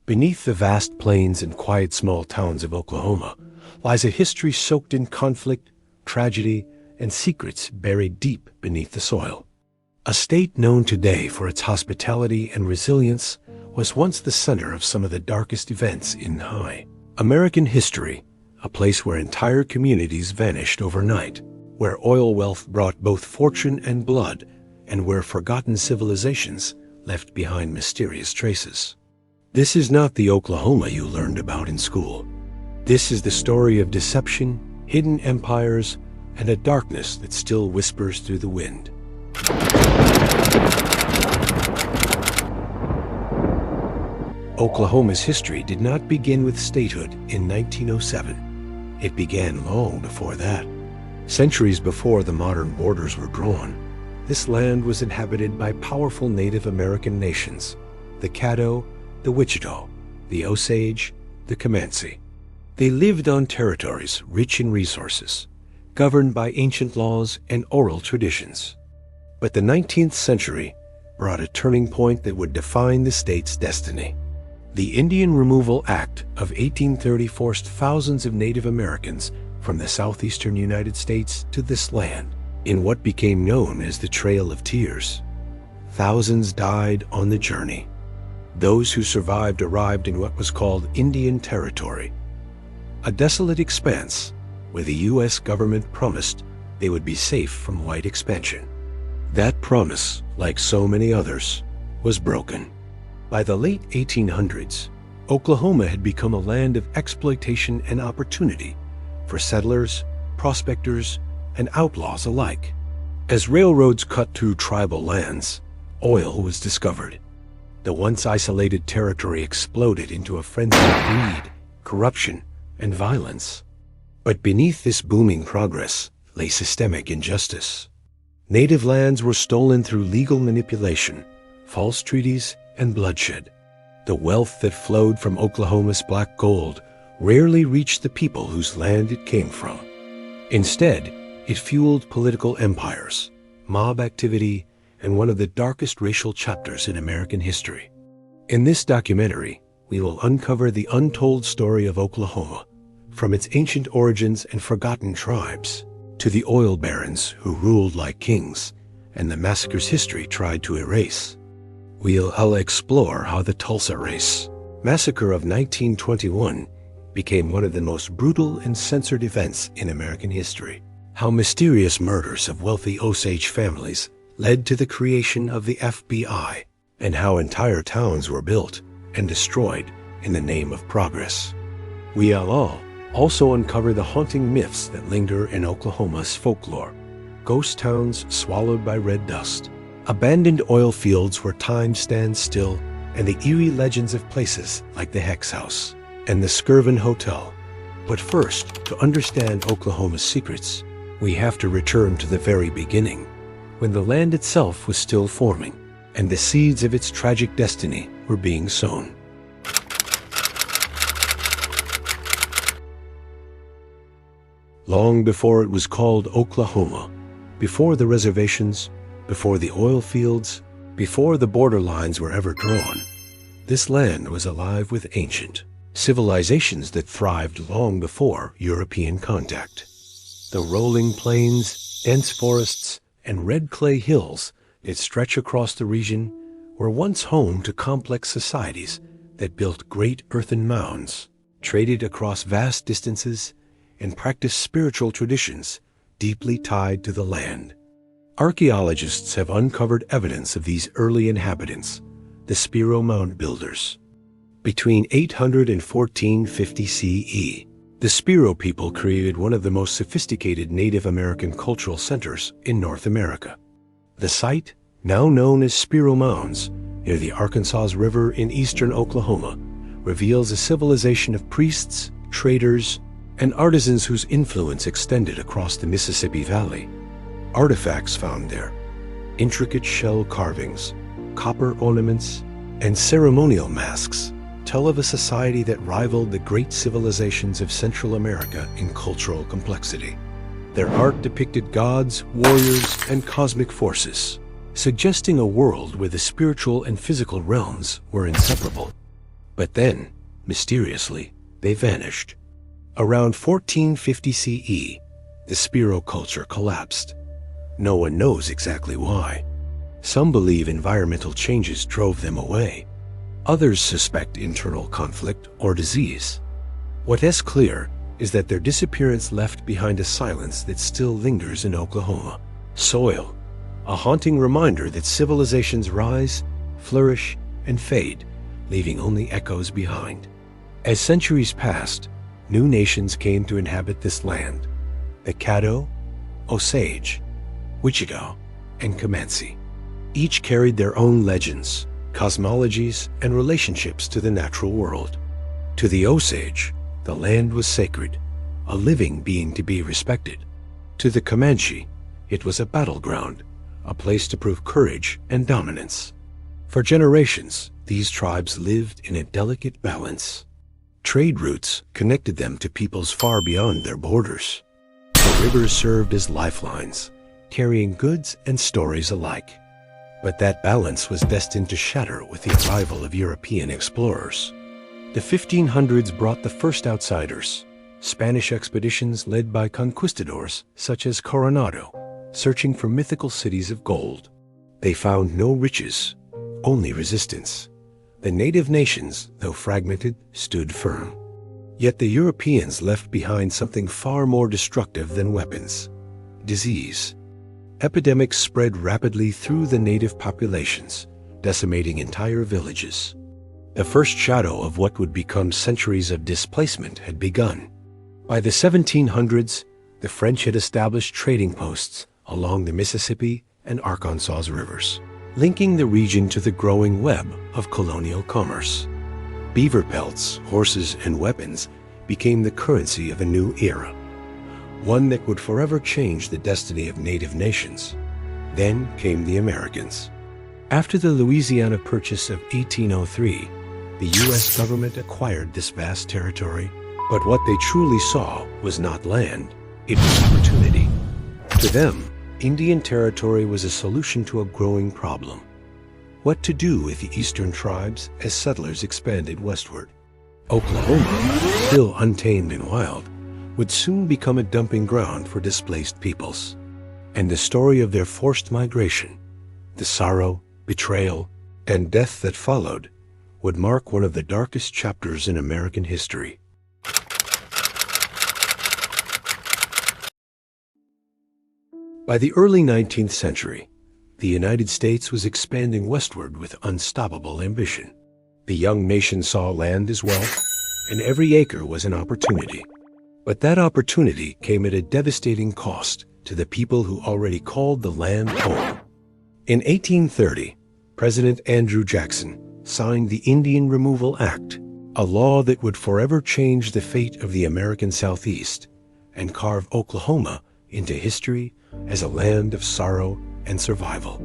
Beneath the vast plains and quiet small towns of Oklahoma lies a history soaked in conflict, tragedy, and secrets buried deep beneath the soil. A state known today for its hospitality and resilience was once the center of some of the darkest events in American history, a place where entire communities vanished overnight, where oil wealth brought both fortune and blood, and where forgotten civilizations left behind mysterious traces. This is not the Oklahoma you learned about in school. This is the story of deception, hidden empires, and a darkness that still whispers through the wind. Oklahoma's history did not begin with statehood in 1907. It began long before that. Centuries before the modern borders were drawn, this land was inhabited by powerful Native American nations, the Caddo, the Wichita, the Osage, the Comanche. They lived on territories rich in resources, governed by ancient laws and oral traditions. But the 19th century brought a turning point that would define the state's destiny. The Indian Removal Act of 1830 forced thousands of Native Americans from the southeastern United States to this land, in what became known as the Trail of Tears. Thousands died on the journey. Those who survived arrived in what was called Indian Territory, a desolate expanse where the U.S. government promised they would be safe from white expansion. That promise, like so many others, was broken. By the late 1800s, Oklahoma had become a land of exploitation and opportunity for settlers, prospectors, and outlaws alike. As railroads cut through tribal lands, oil was discovered. The once isolated territory exploded into a frenzy of greed, corruption, and violence. But beneath this booming progress lay systemic injustice. Native lands were stolen through legal manipulation, false treaties, and bloodshed. The wealth that flowed from Oklahoma's black gold rarely reached the people whose land it came from. Instead, it fueled political empires, mob activity, and one of the darkest racial chapters in American history. In this documentary, we will uncover the untold story of Oklahoma, from its ancient origins and forgotten tribes, to the oil barons who ruled like kings, and the massacres history tried to erase. We'll explore how the Tulsa race, massacre of 1921, became one of the most brutal and censored events in American history, how mysterious murders of wealthy Osage families led to the creation of the FBI, and how entire towns were built and destroyed in the name of progress. We'll also uncover the haunting myths that linger in Oklahoma's folklore: ghost towns swallowed by red dust, abandoned oil fields where time stands still, and the eerie legends of places like the Hex House and the Skirvin Hotel. But first, to understand Oklahoma's secrets, we have to return to the very beginning, when the land itself was still forming, and the seeds of its tragic destiny were being sown. Long before it was called Oklahoma, before the reservations, before the oil fields, before the border lines were ever drawn, this land was alive with ancient civilizations that thrived long before European contact. The rolling plains, dense forests, and red clay hills that stretch across the region were once home to complex societies that built great earthen mounds, traded across vast distances, and practiced spiritual traditions deeply tied to the land. Archaeologists have uncovered evidence of these early inhabitants, the Spiro Mound Builders. Between 800 and 1450 CE, the Spiro people created one of the most sophisticated Native American cultural centers in North America. The site, now known as Spiro Mounds, near the Arkansas River in eastern Oklahoma, reveals a civilization of priests, traders, and artisans whose influence extended across the Mississippi Valley. Artifacts found there, intricate shell carvings, copper ornaments, and ceremonial masks, tell of a society that rivaled the great civilizations of Central America in cultural complexity. Their art depicted gods, warriors, and cosmic forces, suggesting a world where the spiritual and physical realms were inseparable. But then, mysteriously, they vanished. Around 1450 CE, the Spiro culture collapsed. No one knows exactly why. Some believe environmental changes drove them away. Others suspect internal conflict or disease. What is clear is that their disappearance left behind a silence that still lingers in Oklahoma. Soil, a haunting reminder that civilizations rise, flourish, and fade, leaving only echoes behind. As centuries passed, new nations came to inhabit this land: the Caddo, Osage, Wichita, and Comanche. Each carried their own legends, cosmologies, and relationships to the natural world. To the Osage, the land was sacred, a living being to be respected. To the Comanche, it was a battleground, a place to prove courage and dominance. For generations, these tribes lived in a delicate balance. Trade routes connected them to peoples far beyond their borders. The rivers served as lifelines, carrying goods and stories alike. But that balance was destined to shatter with the arrival of European explorers. The 1500s brought the first outsiders, Spanish expeditions led by conquistadors such as Coronado, searching for mythical cities of gold. They found no riches, only resistance. The native nations, though fragmented, stood firm. Yet the Europeans left behind something far more destructive than weapons: disease. Epidemics spread rapidly through the native populations, decimating entire villages. The first shadow of what would become centuries of displacement had begun. By the 1700s, the French had established trading posts along the Mississippi and Arkansas rivers, linking the region to the growing web of colonial commerce. Beaver pelts, horses, and weapons became the currency of a new era, one that would forever change the destiny of native nations. Then came the Americans. After the Louisiana Purchase of 1803, the U.S. government acquired this vast territory, but what they truly saw was not land, it was opportunity. To them, Indian Territory was a solution to a growing problem: what to do with the eastern tribes as settlers expanded westward. Oklahoma, still untamed and wild, would soon become a dumping ground for displaced peoples. And the story of their forced migration, the sorrow, betrayal, and death that followed, would mark one of the darkest chapters in American history. By the early 19th century, the United States was expanding westward with unstoppable ambition. The young nation saw land as wealth, and every acre was an opportunity. But that opportunity came at a devastating cost to the people who already called the land home. In 1830, President Andrew Jackson signed the Indian Removal Act, a law that would forever change the fate of the American Southeast and carve Oklahoma into history as a land of sorrow and survival.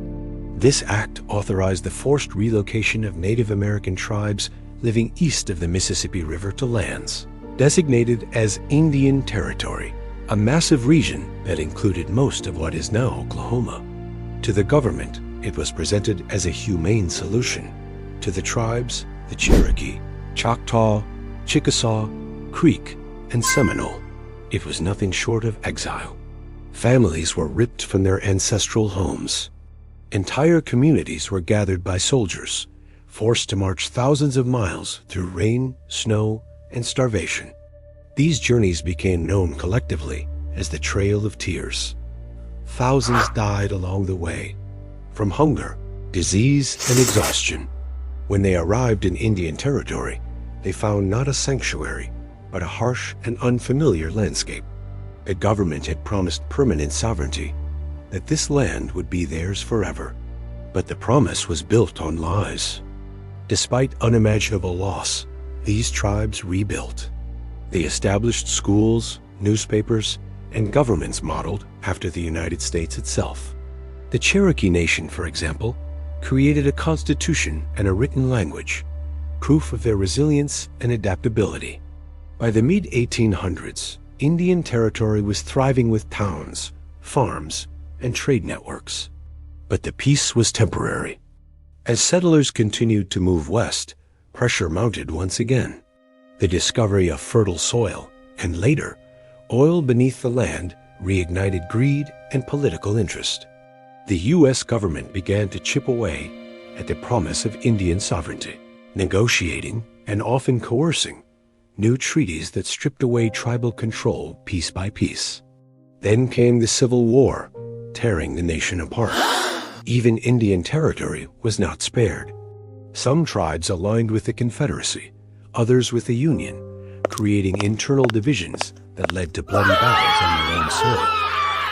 This act authorized the forced relocation of Native American tribes living east of the Mississippi River to lands designated as Indian Territory, a massive region that included most of what is now Oklahoma. To the government, it was presented as a humane solution. To the tribes, the Cherokee, Choctaw, Chickasaw, Creek, and Seminole, it was nothing short of exile. Families were ripped from their ancestral homes. Entire communities were gathered by soldiers, forced to march thousands of miles through rain, snow, and starvation. These journeys became known collectively as the Trail of Tears. Thousands died along the way, from hunger, disease, and exhaustion. When they arrived in Indian Territory, they found not a sanctuary, but a harsh and unfamiliar landscape. The government had promised permanent sovereignty, that this land would be theirs forever. But the promise was built on lies. Despite unimaginable loss, these tribes rebuilt. They established schools, newspapers, and governments modeled after the United States itself. The Cherokee Nation, for example, created a constitution and a written language, proof of their resilience and adaptability. By the mid-1800s, Indian Territory was thriving with towns, farms, and trade networks. But the peace was temporary. As settlers continued to move west, pressure mounted once again. The discovery of fertile soil, and later, oil beneath the land, reignited greed and political interest. The U.S. government began to chip away at the promise of Indian sovereignty, negotiating and often coercing new treaties that stripped away tribal control piece by piece. Then came the Civil War, tearing the nation apart. Even Indian territory was not spared. Some tribes aligned with the Confederacy, others with the Union, creating internal divisions that led to bloody battles on their own soil.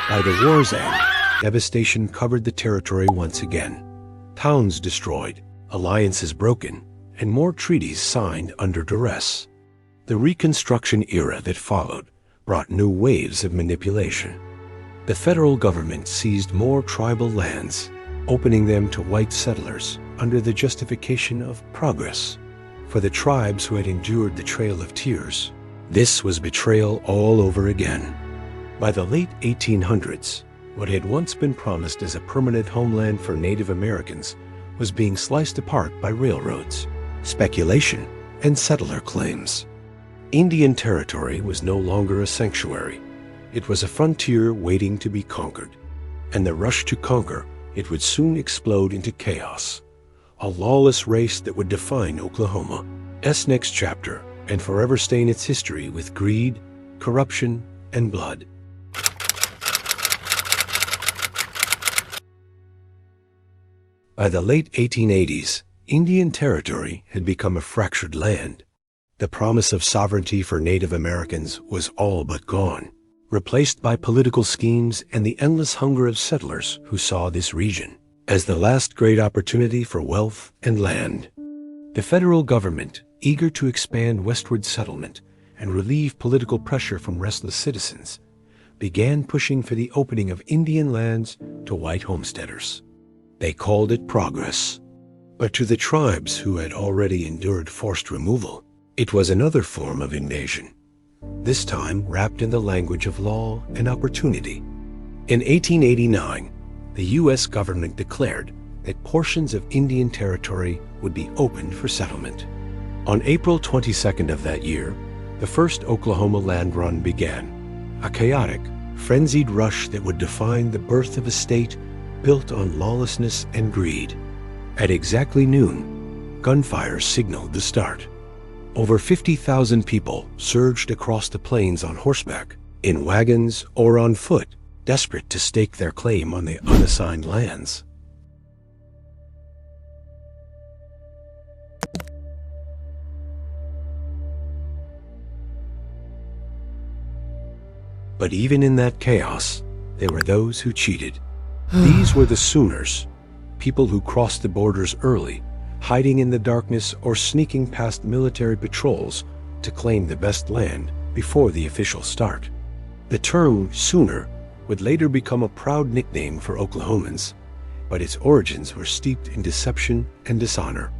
By the war's end, devastation covered the territory once again. Towns destroyed, alliances broken, and more treaties signed under duress. The Reconstruction era that followed brought new waves of manipulation. The federal government seized more tribal lands, opening them to white settlers under the justification of progress. For the tribes who had endured the Trail of Tears, this was betrayal all over again. By the late 1800s, what had once been promised as a permanent homeland for Native Americans was being sliced apart by railroads, speculation, and settler claims. Indian territory was no longer a sanctuary. It was a frontier waiting to be conquered. And the rush to conquer it would soon explode into chaos, a lawless race that would define Oklahoma's next chapter and forever stain its history with greed, corruption, and blood. By the late 1880s, Indian territory had become a fractured land. The promise of sovereignty for Native Americans was all but gone, replaced by political schemes and the endless hunger of settlers who saw this region as the last great opportunity for wealth and land. The federal government, eager to expand westward settlement and relieve political pressure from restless citizens, began pushing for the opening of Indian lands to white homesteaders. They called it progress. But to the tribes who had already endured forced removal, it was another form of invasion, this time wrapped in the language of law and opportunity. In 1889, the U.S. government declared that portions of Indian territory would be opened for settlement. On April 22nd of that year, the first Oklahoma land run began, a chaotic, frenzied rush that would define the birth of a state built on lawlessness and greed. At exactly noon, gunfire signaled the start. Over 50,000 people surged across the plains on horseback, in wagons, or on foot, desperate to stake their claim on the unassigned lands. But even in that chaos, there were those who cheated. These were the Sooners, people who crossed the borders early, hiding in the darkness or sneaking past military patrols to claim the best land before the official start. The term Sooner would later become a proud nickname for Oklahomans, but its origins were steeped in deception and dishonor.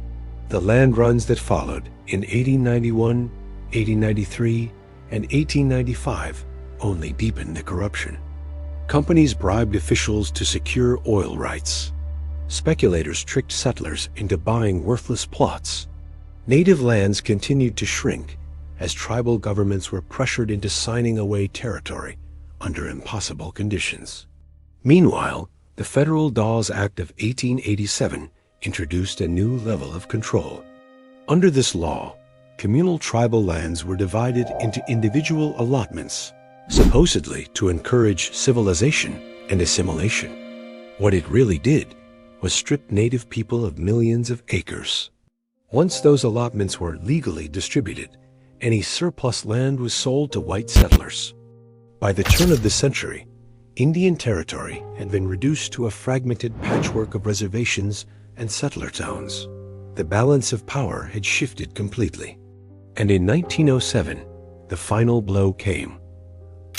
The land runs that followed in 1891, 1893, and 1895 only deepened the corruption. Companies bribed officials to secure oil rights. Speculators tricked settlers into buying worthless plots. Native lands continued to shrink as tribal governments were pressured into signing away territory under impossible conditions. Meanwhile, the Federal Dawes Act of 1887 introduced a new level of control. Under this law, communal tribal lands were divided into individual allotments, supposedly to encourage civilization and assimilation. What it really did was strip Native people of millions of acres. Once those allotments were legally distributed, any surplus land was sold to white settlers. By the turn of the century, Indian territory had been reduced to a fragmented patchwork of reservations and settler towns. The balance of power had shifted completely. And in 1907, the final blow came.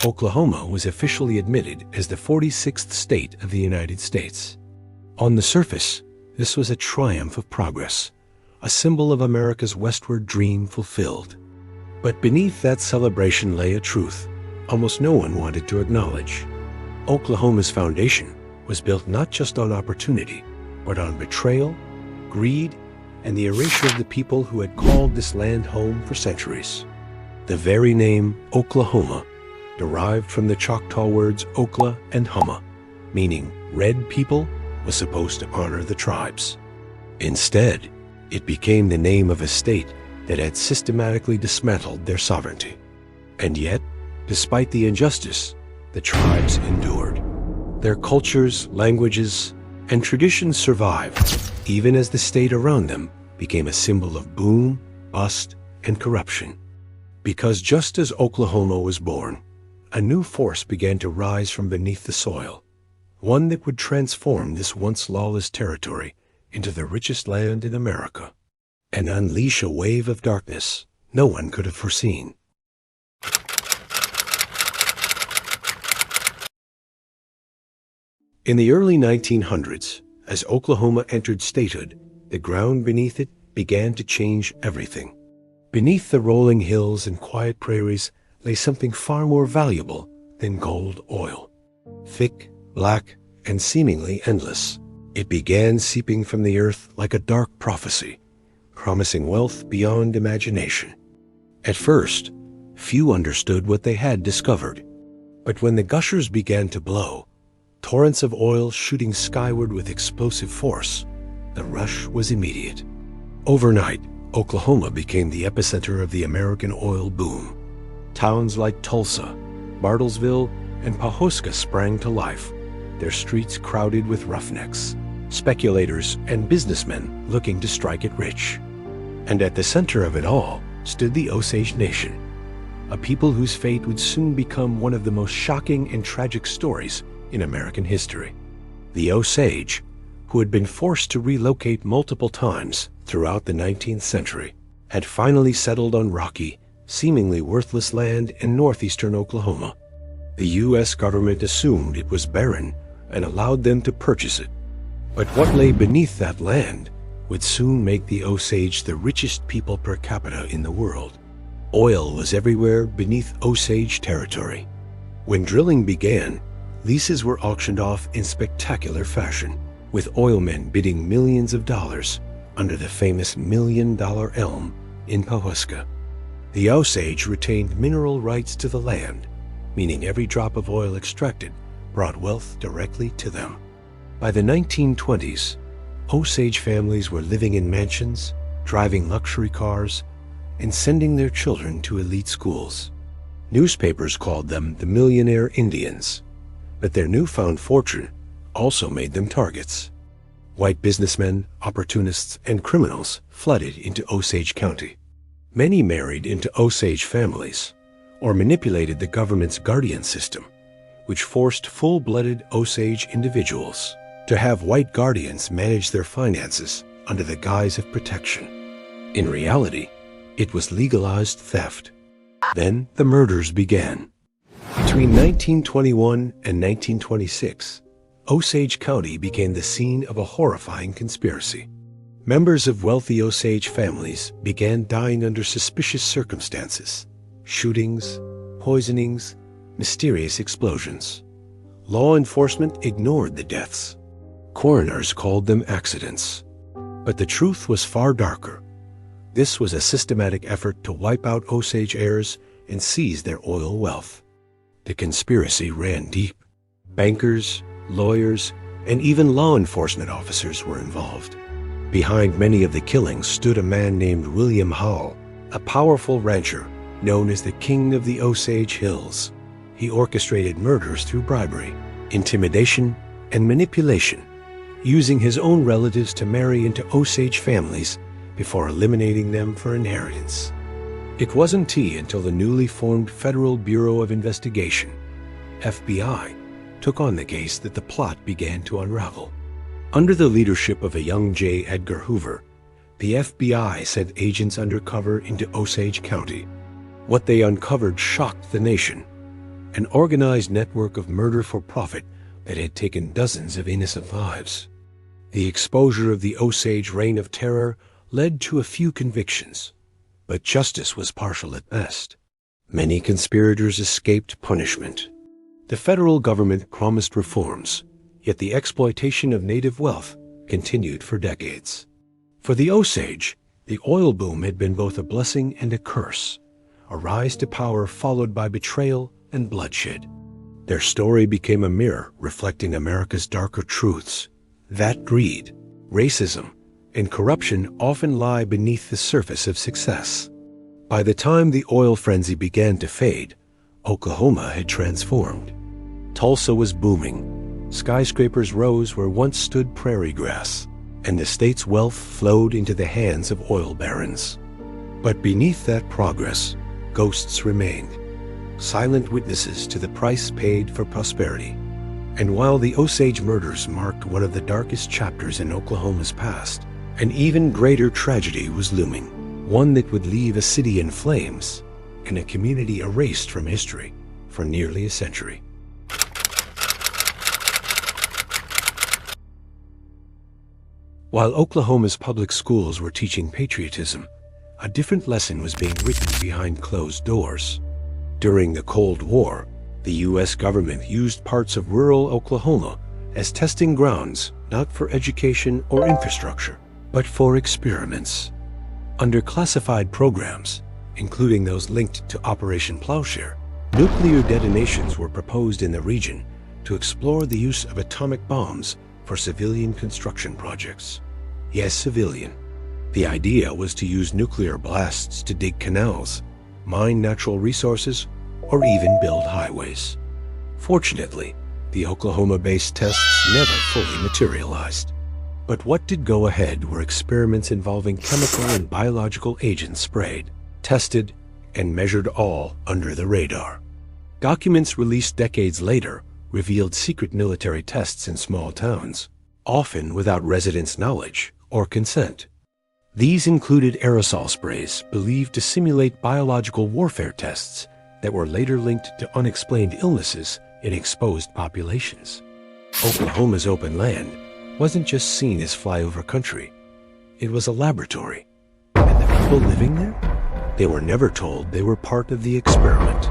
Oklahoma was officially admitted as the 46th state of the United States. On the surface, this was a triumph of progress, a symbol of America's westward dream fulfilled. But beneath that celebration lay a truth almost no one wanted to acknowledge. Oklahoma's foundation was built not just on opportunity, but on betrayal, greed, and the erasure of the people who had called this land home for centuries. The very name Oklahoma derived from the Choctaw words Okla and Huma, meaning red people, was supposed to honor the tribes. Instead, it became the name of a state that had systematically dismantled their sovereignty. And yet, despite the injustice, the tribes endured. Their cultures, languages, and traditions survived, even as the state around them became a symbol of boom, bust, and corruption. Because just as Oklahoma was born, a new force began to rise from beneath the soil, one that would transform this once lawless territory into the richest land in America, and unleash a wave of darkness no one could have foreseen. In the early 1900s, as Oklahoma entered statehood, the ground beneath it began to change everything. Beneath the rolling hills and quiet prairies lay something far more valuable than gold oil. Thick, black, and seemingly endless, it began seeping from the earth like a dark prophecy, promising wealth beyond imagination. At first, few understood what they had discovered. But when the gushers began to blow, torrents of oil shooting skyward with explosive force, the rush was immediate. Overnight, Oklahoma became the epicenter of the American oil boom. Towns like Tulsa, Bartlesville, and Pawhuska sprang to life, their streets crowded with roughnecks, speculators, and businessmen looking to strike it rich. And at the center of it all stood the Osage Nation, a people whose fate would soon become one of the most shocking and tragic stories in American history. The Osage, who had been forced to relocate multiple times throughout the 19th century, had finally settled on rocky, seemingly worthless land in northeastern Oklahoma. The U.S. government assumed it was barren and allowed them to purchase it. But what lay beneath that land would soon make the Osage the richest people per capita in the world. Oil was everywhere beneath Osage territory. When drilling began, leases were auctioned off in spectacular fashion, with oilmen bidding millions of dollars under the famous $1 Million Elm in Pawhuska. The Osage retained mineral rights to the land, meaning every drop of oil extracted brought wealth directly to them. By the 1920s, Osage families were living in mansions, driving luxury cars, and sending their children to elite schools. Newspapers called them the Millionaire Indians, but their newfound fortune also made them targets. White businessmen, opportunists, and criminals flooded into Osage County. Many married into Osage families, or manipulated the government's guardian system, which forced full-blooded Osage individuals to have white guardians manage their finances under the guise of protection. In reality, it was legalized theft. Then the murders began. Between 1921 and 1926, Osage County became the scene of a horrifying conspiracy. Members of wealthy Osage families began dying under suspicious circumstances: shootings, poisonings, mysterious explosions. Law enforcement ignored the deaths. Coroners called them accidents. But the truth was far darker. This was a systematic effort to wipe out Osage heirs and seize their oil wealth. The conspiracy ran deep. Bankers, lawyers, and even law enforcement officers were involved. Behind many of the killings stood a man named William Howell, a powerful rancher known as the King of the Osage Hills. He orchestrated murders through bribery, intimidation, and manipulation, using his own relatives to marry into Osage families before eliminating them for inheritance. It wasn't until the newly formed Federal Bureau of Investigation, FBI, took on the case that the plot began to unravel. Under the leadership of a young J. Edgar Hoover, the FBI sent agents undercover into Osage County. What they uncovered shocked the nation: an organized network of murder for profit that had taken dozens of innocent lives. The exposure of the Osage reign of terror led to a few convictions, but justice was partial at best. Many conspirators escaped punishment. The federal government promised reforms, yet the exploitation of native wealth continued for decades. For the Osage, the oil boom had been both a blessing and a curse, a rise to power followed by betrayal and bloodshed. Their story became a mirror reflecting America's darker truths, that greed, racism, and corruption often lie beneath the surface of success. By the time the oil frenzy began to fade, Oklahoma had transformed. Tulsa was booming. Skyscrapers rose where once stood prairie grass, and the state's wealth flowed into the hands of oil barons. But beneath that progress, ghosts remained, silent witnesses to the price paid for prosperity. And while the Osage murders marked one of the darkest chapters in Oklahoma's past, an even greater tragedy was looming, one that would leave a city in flames and a community erased from history for nearly a century. While Oklahoma's public schools were teaching patriotism, a different lesson was being written behind closed doors. During the Cold War, the U.S. government used parts of rural Oklahoma as testing grounds not for education or infrastructure, but for experiments. Under classified programs, including those linked to Operation Plowshare, nuclear detonations were proposed in the region to explore the use of atomic bombs for civilian construction projects. Yes, civilian. The idea was to use nuclear blasts to dig canals, mine natural resources, or even build highways. Fortunately, the Oklahoma-based tests never fully materialized. But what did go ahead were experiments involving chemical and biological agents sprayed, tested, and measured, all under the radar. Documents released decades later revealed secret military tests in small towns, often without residents' knowledge or consent. These included aerosol sprays believed to simulate biological warfare tests that were later linked to unexplained illnesses in exposed populations. Oklahoma's open land wasn't just seen as flyover country. It was a laboratory. And the people living there? They were never told they were part of the experiment.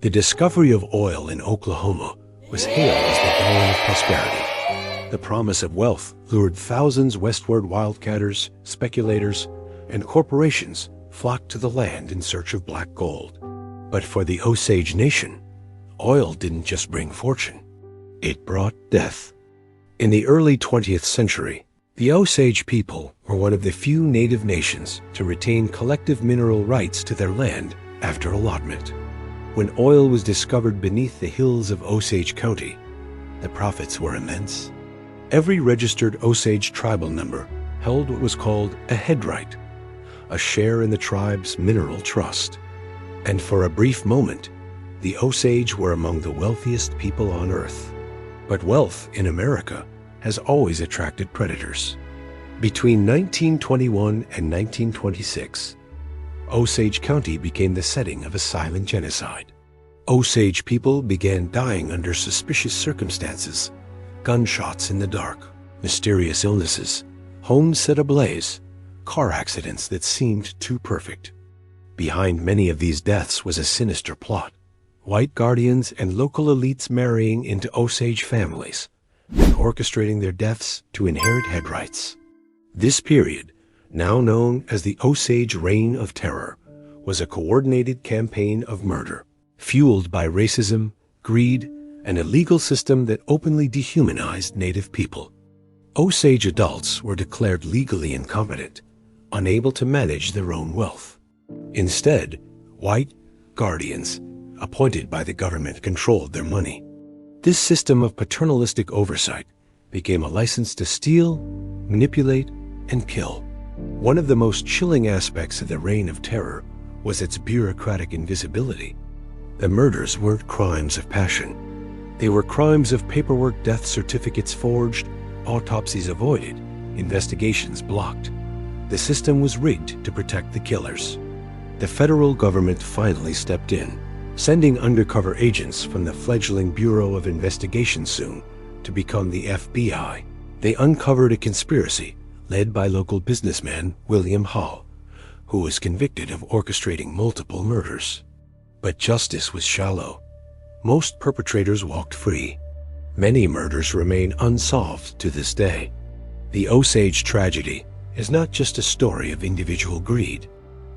The discovery of oil in Oklahoma was hailed as the dawn of prosperity. The promise of wealth lured thousands westward. Wildcatters, speculators, and corporations flocked to the land in search of black gold. But for the Osage Nation, oil didn't just bring fortune. It brought death. In the early 20th century, the Osage people were one of the few native nations to retain collective mineral rights to their land after allotment. When oil was discovered beneath the hills of Osage County, the profits were immense. Every registered Osage tribal member held what was called a headright, a share in the tribe's mineral trust. And for a brief moment, the Osage were among the wealthiest people on earth. But wealth in America has always attracted predators. Between 1921 and 1926, Osage County became the setting of a silent genocide. Osage people began dying under suspicious circumstances, gunshots in the dark, mysterious illnesses, homes set ablaze, car accidents that seemed too perfect. Behind many of these deaths was a sinister plot. White guardians and local elites marrying into Osage families and orchestrating their deaths to inherit headrights. This period, now known as the Osage Reign of Terror, was a coordinated campaign of murder, fueled by racism, greed, and a legal system that openly dehumanized Native people. Osage adults were declared legally incompetent, unable to manage their own wealth. Instead, white guardians, appointed by the government, controlled their money. This system of paternalistic oversight became a license to steal, manipulate, and kill. One of the most chilling aspects of the Reign of Terror was its bureaucratic invisibility. The murders weren't crimes of passion. They were crimes of paperwork, death certificates forged, autopsies avoided, investigations blocked. The system was rigged to protect the killers. The federal government finally stepped in, sending undercover agents from the fledgling Bureau of Investigation soon to become the FBI. They uncovered a conspiracy led by local businessman William Hall, who was convicted of orchestrating multiple murders. But justice was shallow. Most perpetrators walked free. Many murders remain unsolved to this day. The Osage tragedy is not just a story of individual greed.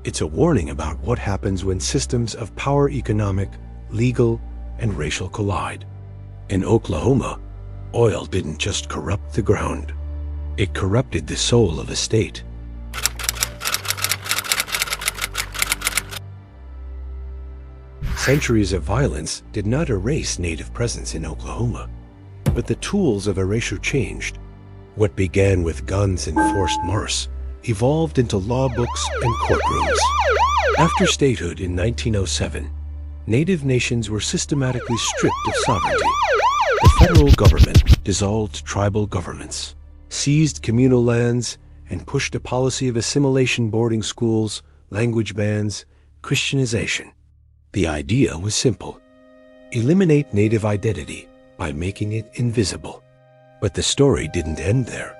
It's a warning about what happens when systems of power, economic, legal, and racial collide. In Oklahoma, oil didn't just corrupt the ground. It corrupted the soul of a state. Centuries of violence did not erase Native presence in Oklahoma, but the tools of erasure changed. What began with guns and forced march evolved into law books and courtrooms. After statehood in 1907, Native nations were systematically stripped of sovereignty. The federal government dissolved tribal governments, seized communal lands, and pushed a policy of assimilation, boarding schools, language bans, Christianization. The idea was simple: eliminate Native identity by making it invisible. But the story didn't end there.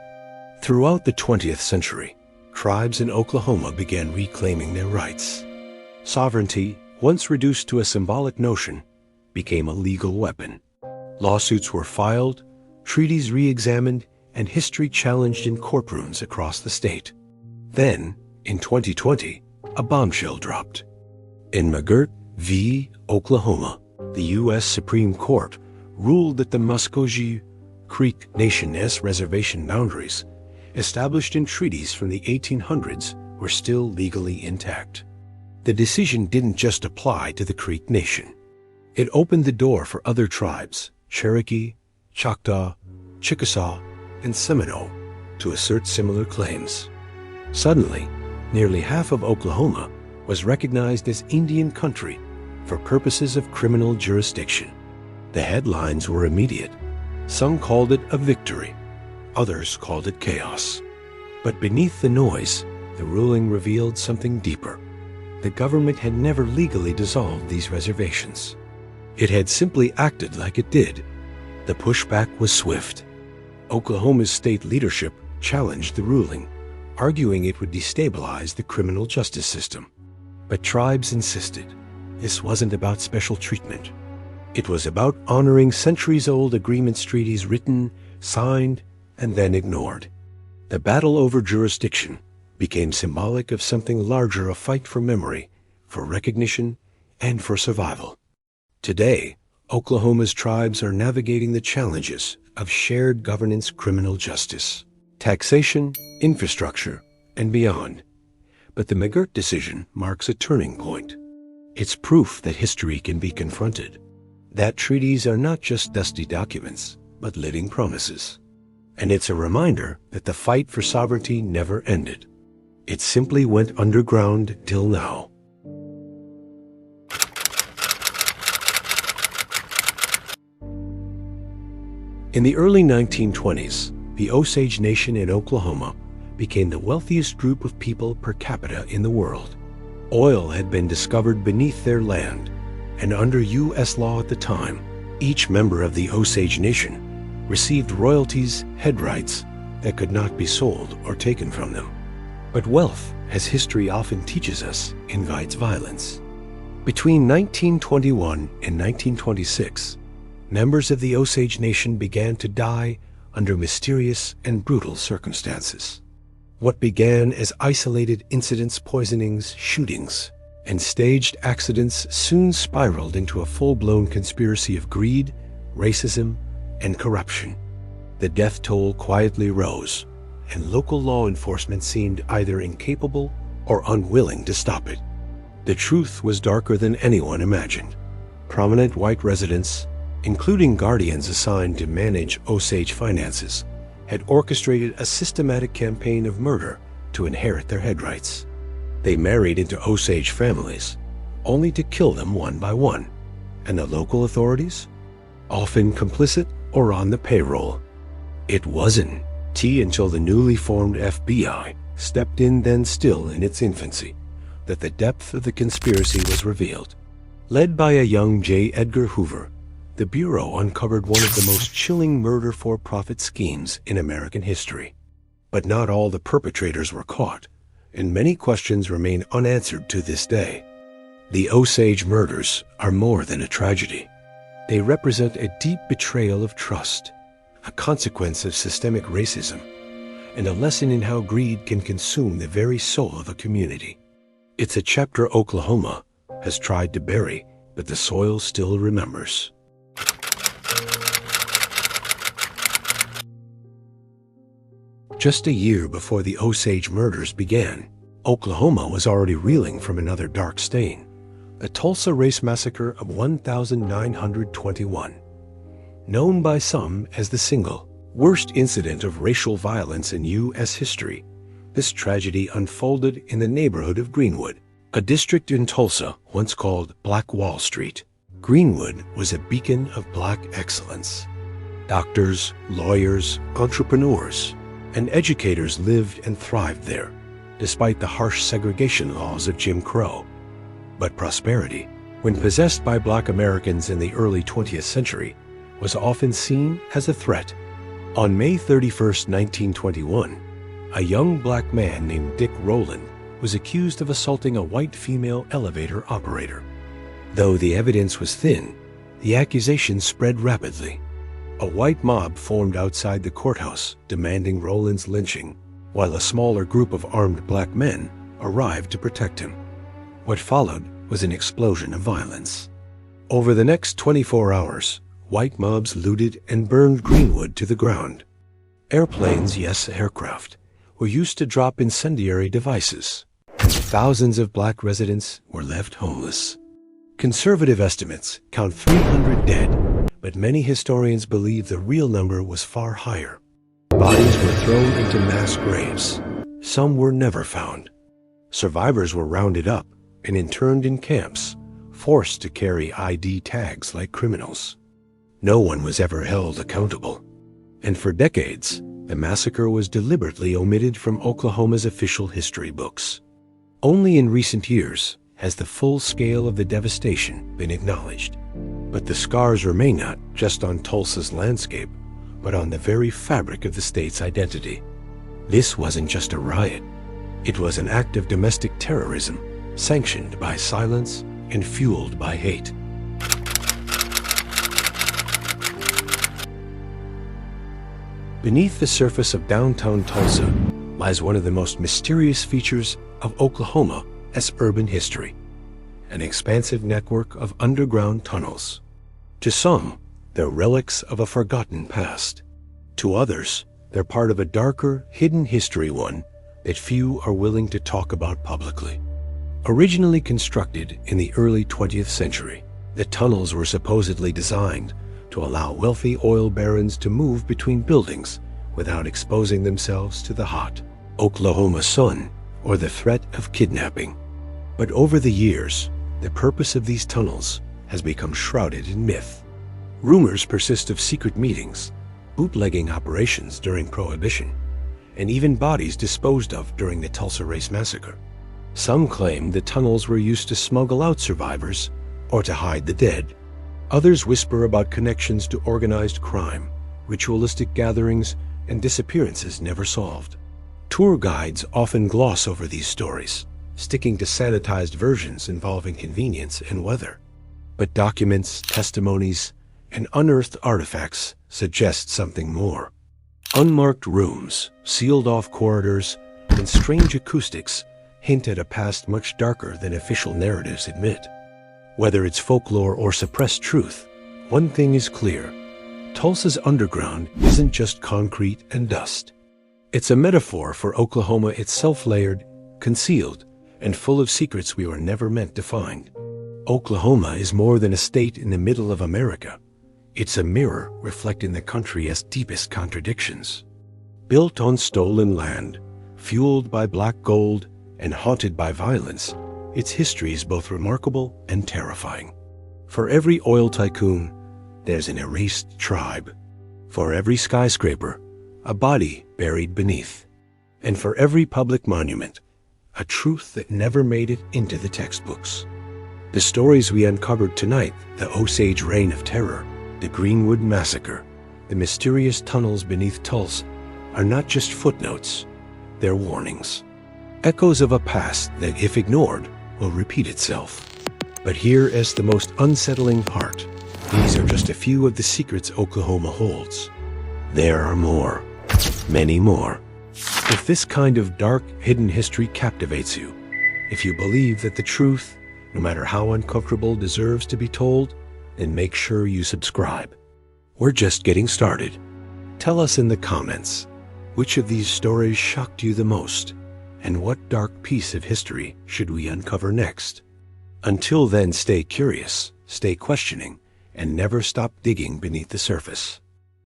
Throughout the 20th century, tribes in Oklahoma began reclaiming their rights. Sovereignty, once reduced to a symbolic notion, became a legal weapon. Lawsuits were filed, treaties re-examined, and history challenged in courtrooms across the state. Then, in 2020, a bombshell dropped. In McGirt v. Oklahoma, the U.S. Supreme Court ruled that the Muscogee Creek Nation's reservation boundaries, established in treaties from the 1800s, were still legally intact. The decision didn't just apply to the Creek Nation. It opened the door for other tribes, Cherokee, Choctaw, Chickasaw, and Seminole, to assert similar claims. Suddenly, nearly half of Oklahoma was recognized as Indian country for purposes of criminal jurisdiction. The headlines were immediate. Some called it a victory. Others called it chaos. But beneath the noise, the ruling revealed something deeper. The government had never legally dissolved these reservations. It had simply acted like it did. The pushback was swift. Oklahoma's state leadership challenged the ruling, arguing it would destabilize the criminal justice system. But tribes insisted this wasn't about special treatment. It was about honoring centuries-old agreements, treaties written, signed, and then ignored. The battle over jurisdiction became symbolic of something larger, a fight for memory, for recognition, and for survival. Today, Oklahoma's tribes are navigating the challenges of shared governance, criminal justice, taxation, infrastructure, and beyond. But the McGirt decision marks a turning point. It's proof that history can be confronted, that treaties are not just dusty documents, but living promises. And it's a reminder that the fight for sovereignty never ended. It simply went underground till now. In the early 1920s, the Osage Nation in Oklahoma became the wealthiest group of people per capita in the world. Oil had been discovered beneath their land, and under U.S. law at the time, each member of the Osage Nation received royalties, head rights, that could not be sold or taken from them. But wealth, as history often teaches us, invites violence. Between 1921 and 1926, members of the Osage Nation began to die under mysterious and brutal circumstances. What began as isolated incidents, poisonings, shootings, and staged accidents soon spiraled into a full-blown conspiracy of greed, racism, and corruption. The death toll quietly rose, and local law enforcement seemed either incapable or unwilling to stop it. The truth was darker than anyone imagined. Prominent white residents, including guardians assigned to manage Osage finances, had orchestrated a systematic campaign of murder to inherit their head rights. They married into Osage families, only to kill them one by one. And the local authorities? Often complicit or on the payroll. It wasn't until the newly formed FBI stepped in, then still in its infancy, that the depth of the conspiracy was revealed. Led by a young J. Edgar Hoover, the Bureau uncovered one of the most chilling murder-for-profit schemes in American history. But not all the perpetrators were caught, and many questions remain unanswered to this day. The Osage murders are more than a tragedy. They represent a deep betrayal of trust, a consequence of systemic racism, and a lesson in how greed can consume the very soul of a community. It's a chapter Oklahoma has tried to bury, but the soil still remembers. Just a year before the Osage murders began, Oklahoma was already reeling from another dark stain, the Tulsa race massacre of 1921. Known by some as the single worst incident of racial violence in U.S. history, this tragedy unfolded in the neighborhood of Greenwood, a district in Tulsa once called Black Wall Street. Greenwood was a beacon of black excellence. Doctors, lawyers, entrepreneurs, and educators lived and thrived there, despite the harsh segregation laws of Jim Crow. But prosperity, when possessed by black Americans in the early 20th century, was often seen as a threat. On May 31, 1921, a young black man named Dick Rowland was accused of assaulting a white female elevator operator. Though the evidence was thin, the accusation spread rapidly. A white mob formed outside the courthouse demanding Rowland's lynching, while a smaller group of armed black men arrived to protect him. What followed was an explosion of violence. Over the next 24 hours, white mobs looted and burned Greenwood to the ground. Airplanes, yes, aircraft, were used to drop incendiary devices. Thousands of black residents were left homeless. Conservative estimates count 300 dead, but many historians believe the real number was far higher. Bodies were thrown into mass graves. Some were never found. Survivors were rounded up and interned in camps, forced to carry ID tags like criminals. No one was ever held accountable. And for decades, the massacre was deliberately omitted from Oklahoma's official history books. Only in recent years has the full scale of the devastation been acknowledged. But the scars remain not just on Tulsa's landscape, but on the very fabric of the state's identity. This wasn't just a riot. It was an act of domestic terrorism, sanctioned by silence and fueled by hate. Beneath the surface of downtown Tulsa lies one of the most mysterious features of Oklahoma as urban history, an expansive network of underground tunnels. To some, they're relics of a forgotten past. To others, they're part of a darker, hidden history, one that few are willing to talk about publicly. Originally constructed in the early 20th century, the tunnels were supposedly designed to allow wealthy oil barons to move between buildings without exposing themselves to the hot Oklahoma sun or the threat of kidnapping. But over the years, the purpose of these tunnels has become shrouded in myth. Rumors persist of secret meetings, bootlegging operations during Prohibition, and even bodies disposed of during the Tulsa Race Massacre. Some claim the tunnels were used to smuggle out survivors or to hide the dead. Others whisper about connections to organized crime, ritualistic gatherings, and disappearances never solved. Tour guides often gloss over these stories, sticking to sanitized versions involving convenience and weather. But documents, testimonies, and unearthed artifacts suggest something more. Unmarked rooms, sealed-off corridors, and strange acoustics hint at a past much darker than official narratives admit. Whether it's folklore or suppressed truth, one thing is clear: Tulsa's underground isn't just concrete and dust. It's a metaphor for Oklahoma itself, layered, concealed, and full of secrets we were never meant to find. Oklahoma is more than a state in the middle of America. It's a mirror reflecting the country's deepest contradictions. Built on stolen land, fueled by black gold, and haunted by violence, its history is both remarkable and terrifying. For every oil tycoon, there's an erased tribe. For every skyscraper, a body buried beneath. And for every public monument, a truth that never made it into the textbooks. The stories we uncovered tonight, the Osage Reign of Terror, the Greenwood Massacre, the mysterious tunnels beneath Tulsa, are not just footnotes, they're warnings. Echoes of a past that, if ignored, will repeat itself. But here is the most unsettling part. These are just a few of the secrets Oklahoma holds. There are more, many more. If this kind of dark, hidden history captivates you, if you believe that the truth, no matter how uncomfortable, deserves to be told, then make sure you subscribe. We're just getting started. Tell us in the comments, which of these stories shocked you the most, and what dark piece of history should we uncover next? Until then, stay curious, stay questioning, and never stop digging beneath the surface.